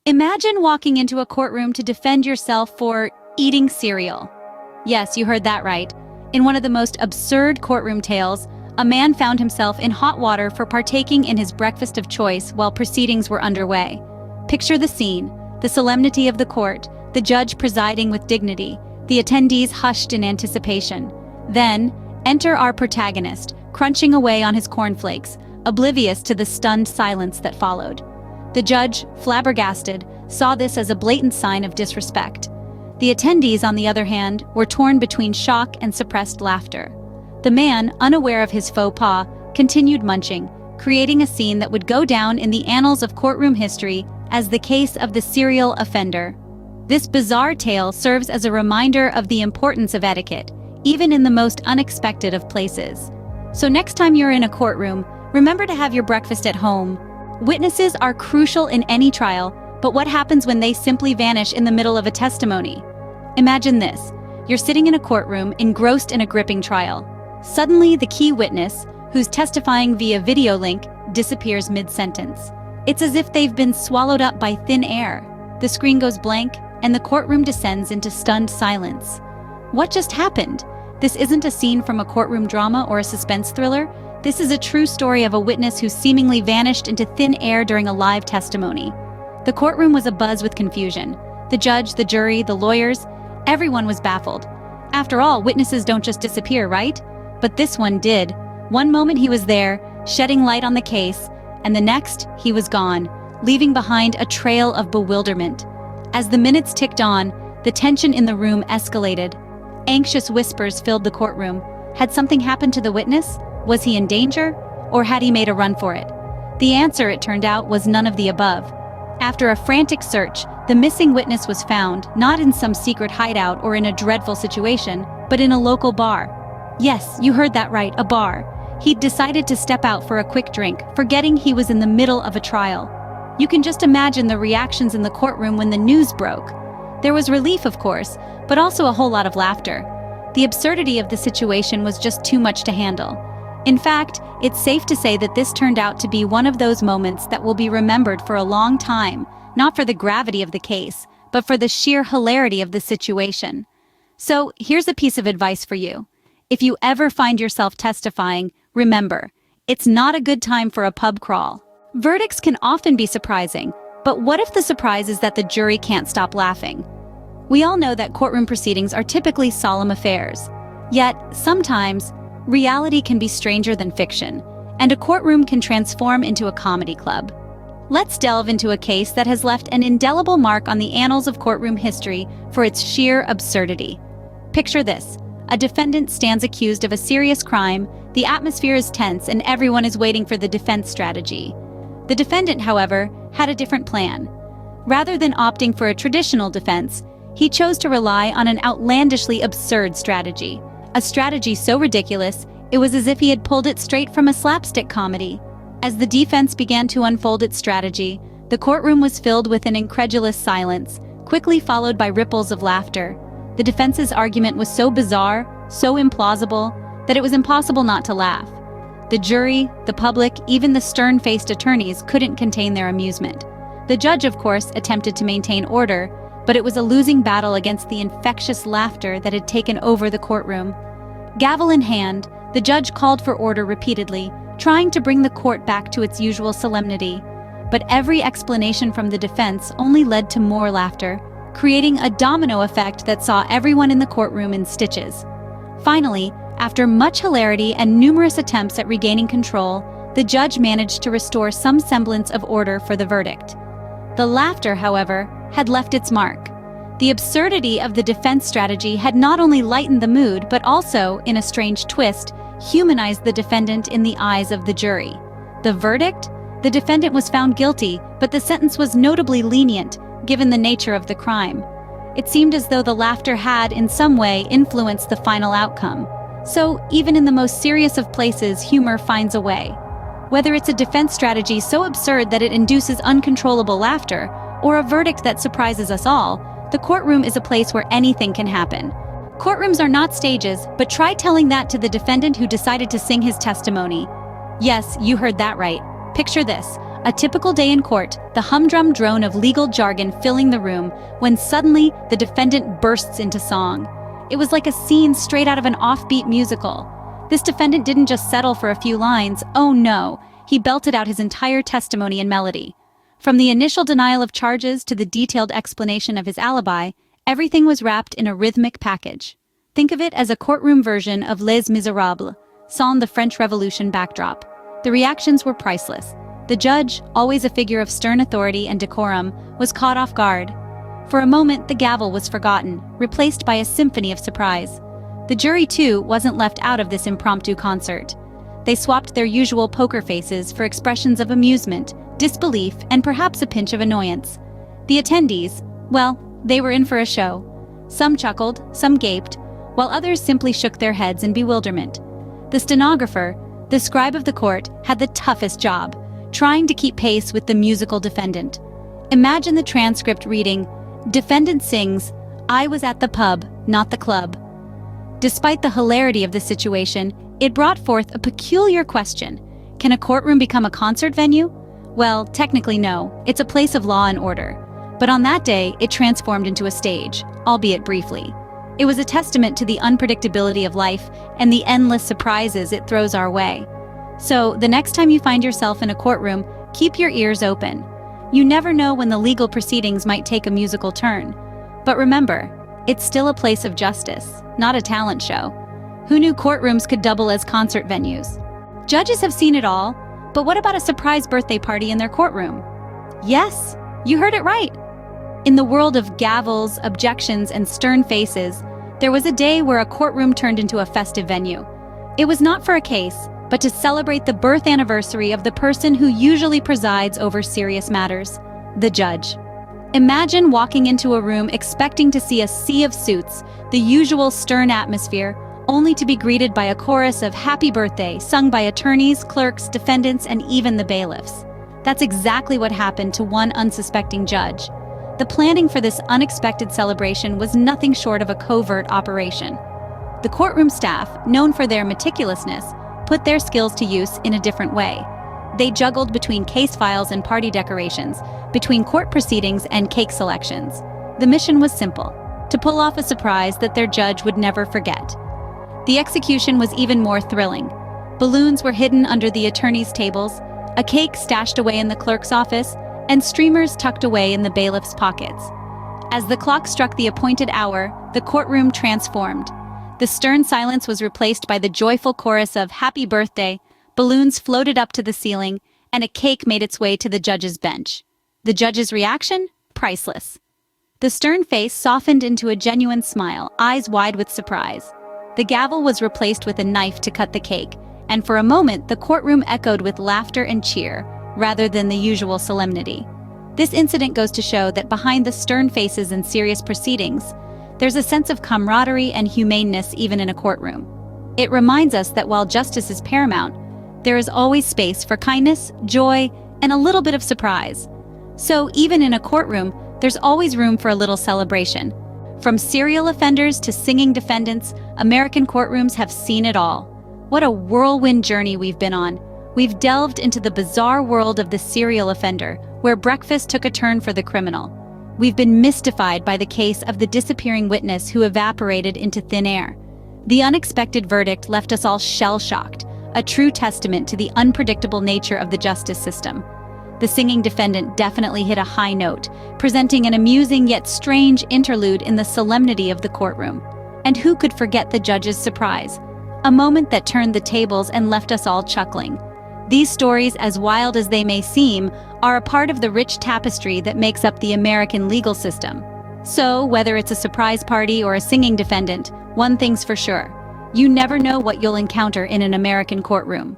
Imagine walking into a courtroom to defend yourself for eating cereal. Yes, you heard that right. In one of the most absurd courtroom tales, a man found himself in hot water for partaking in his breakfast of choice while proceedings were underway. Picture the scene, the solemnity of the court, the judge presiding with dignity, the attendees hushed in anticipation. Then, enter our protagonist, crunching away on his cornflakes, oblivious to the stunned silence that followed. The judge, flabbergasted, saw this as a blatant sign of disrespect. The attendees, on the other hand, were torn between shock and suppressed laughter. The man, unaware of his faux pas, continued munching, creating a scene that would go down in the annals of courtroom history as the case of the serial offender. This bizarre tale serves as a reminder of the importance of etiquette, even in the most unexpected of places. So next time you're in a courtroom, remember to have your breakfast at home. Witnesses are crucial in any trial, but what happens when they simply vanish in the middle of a testimony? Imagine this. You're sitting in a courtroom, engrossed in a gripping trial. Suddenly, the key witness, who's testifying via video link, disappears mid-sentence. It's as if they've been swallowed up by thin air. The screen goes blank, and the courtroom descends into stunned silence. What just happened? This isn't a scene from a courtroom drama or a suspense thriller. This is a true story of a witness who seemingly vanished into thin air during a live testimony. The courtroom was abuzz with confusion. The judge, the jury, the lawyers, everyone was baffled. After all, witnesses don't just disappear, right? But this one did. One moment he was there, shedding light on the case, and the next, he was gone, leaving behind a trail of bewilderment. As the minutes ticked on, the tension in the room escalated. Anxious whispers filled the courtroom. Had something happened to the witness? Was he in danger? Or had he made a run for it? The answer, it turned out, was none of the above. After a frantic search, the missing witness was found, not in some secret hideout or in a dreadful situation, but in a local bar. Yes, you heard that right, a bar. He'd decided to step out for a quick drink, forgetting he was in the middle of a trial. You can just imagine the reactions in the courtroom when the news broke. There was relief, of course, but also a whole lot of laughter. The absurdity of the situation was just too much to handle. In fact, it's safe to say that this turned out to be one of those moments that will be remembered for a long time, not for the gravity of the case, but for the sheer hilarity of the situation. So, here's a piece of advice for you. If you ever find yourself testifying, remember, it's not a good time for a pub crawl. Verdicts can often be surprising, but what if the surprise is that the jury can't stop laughing? We all know that courtroom proceedings are typically solemn affairs. Yet, sometimes, reality can be stranger than fiction, and a courtroom can transform into a comedy club. Let's delve into a case that has left an indelible mark on the annals of courtroom history for its sheer absurdity. Picture this. A defendant stands accused of a serious crime, the atmosphere is tense, and everyone is waiting for the defense strategy. The defendant, however, had a different plan. Rather than opting for a traditional defense, he chose to rely on an outlandishly absurd strategy. A strategy so ridiculous, it was as if he had pulled it straight from a slapstick comedy. As the defense began to unfold its strategy, the courtroom was filled with an incredulous silence, quickly followed by ripples of laughter. The defense's argument was so bizarre, so implausible, that it was impossible not to laugh. The jury, the public, even the stern-faced attorneys couldn't contain their amusement. The judge, of course, attempted to maintain order, but it was a losing battle against the infectious laughter that had taken over the courtroom. Gavel in hand, the judge called for order repeatedly, trying to bring the court back to its usual solemnity. But every explanation from the defense only led to more laughter, creating a domino effect that saw everyone in the courtroom in stitches. Finally, after much hilarity and numerous attempts at regaining control, the judge managed to restore some semblance of order for the verdict. The laughter, however, had left its mark. The absurdity of the defense strategy had not only lightened the mood, but also, in a strange twist, humanized the defendant in the eyes of the jury. The verdict? The defendant was found guilty, but the sentence was notably lenient, given the nature of the crime. It seemed as though the laughter had, in some way, influenced the final outcome. So, even in the most serious of places, humor finds a way. Whether it's a defense strategy so absurd that it induces uncontrollable laughter, or a verdict that surprises us all, the courtroom is a place where anything can happen. Courtrooms are not stages, but try telling that to the defendant who decided to sing his testimony. Yes, you heard that right. Picture this. A typical day in court, the humdrum drone of legal jargon filling the room, when suddenly the defendant bursts into song. It was like a scene straight out of an offbeat musical. This defendant didn't just settle for a few lines, oh no, he belted out his entire testimony in melody. From the initial denial of charges to the detailed explanation of his alibi, everything was wrapped in a rhythmic package. Think of it as a courtroom version of Les Miserables, set in the French Revolution backdrop. The reactions were priceless. The judge, always a figure of stern authority and decorum, was caught off guard. For a moment, the gavel was forgotten, replaced by a symphony of surprise. The jury, too, wasn't left out of this impromptu concert. They swapped their usual poker faces for expressions of amusement, disbelief, and perhaps a pinch of annoyance. The attendees, well, they were in for a show. Some chuckled, some gaped, while others simply shook their heads in bewilderment. The stenographer, the scribe of the court, had the toughest job, trying to keep pace with the musical defendant. Imagine the transcript reading, "Defendant sings, 'I was at the pub, not the club.'" Despite the hilarity of the situation, it brought forth a peculiar question. Can a courtroom become a concert venue? Well, technically no, it's a place of law and order. But on that day, it transformed into a stage, albeit briefly. It was a testament to the unpredictability of life and the endless surprises it throws our way. So, the next time you find yourself in a courtroom, keep your ears open. You never know when the legal proceedings might take a musical turn. But remember, it's still a place of justice, not a talent show. Who knew courtrooms could double as concert venues? Judges have seen it all, but what about a surprise birthday party in their courtroom? Yes, you heard it right. In the world of gavels, objections, and stern faces, there was a day where a courtroom turned into a festive venue. It was not for a case, but to celebrate the birth anniversary of the person who usually presides over serious matters, the judge. Imagine walking into a room expecting to see a sea of suits, the usual stern atmosphere, only to be greeted by a chorus of "Happy Birthday" sung by attorneys, clerks, defendants, and even the bailiffs. That's exactly what happened to one unsuspecting judge. The planning for this unexpected celebration was nothing short of a covert operation. The courtroom staff, known for their meticulousness, put their skills to use in a different way. They juggled between case files and party decorations, between court proceedings and cake selections. The mission was simple: to pull off a surprise that their judge would never forget. The execution was even more thrilling. Balloons were hidden under the attorneys' tables, a cake stashed away in the clerk's office, and streamers tucked away in the bailiff's pockets. As the clock struck the appointed hour, the courtroom transformed. The stern silence was replaced by the joyful chorus of "Happy Birthday," balloons floated up to the ceiling, and a cake made its way to the judge's bench. The judge's reaction? Priceless. The stern face softened into a genuine smile, eyes wide with surprise. The gavel was replaced with a knife to cut the cake, and for a moment the courtroom echoed with laughter and cheer, rather than the usual solemnity. This incident goes to show that behind the stern faces and serious proceedings, there's a sense of camaraderie and humaneness even in a courtroom. It reminds us that while justice is paramount, there is always space for kindness, joy, and a little bit of surprise. So even in a courtroom, there's always room for a little celebration. From serial offenders to singing defendants, American courtrooms have seen it all. What a whirlwind journey we've been on. We've delved into the bizarre world of the serial offender, where breakfast took a turn for the criminal. We've been mystified by the case of the disappearing witness who evaporated into thin air. The unexpected verdict left us all shell-shocked, a true testament to the unpredictable nature of the justice system. The singing defendant definitely hit a high note, presenting an amusing yet strange interlude in the solemnity of the courtroom. And who could forget the judge's surprise? A moment that turned the tables and left us all chuckling. These stories, as wild as they may seem, are a part of the rich tapestry that makes up the American legal system. So, whether it's a surprise party or a singing defendant, one thing's for sure: you never know what you'll encounter in an American courtroom.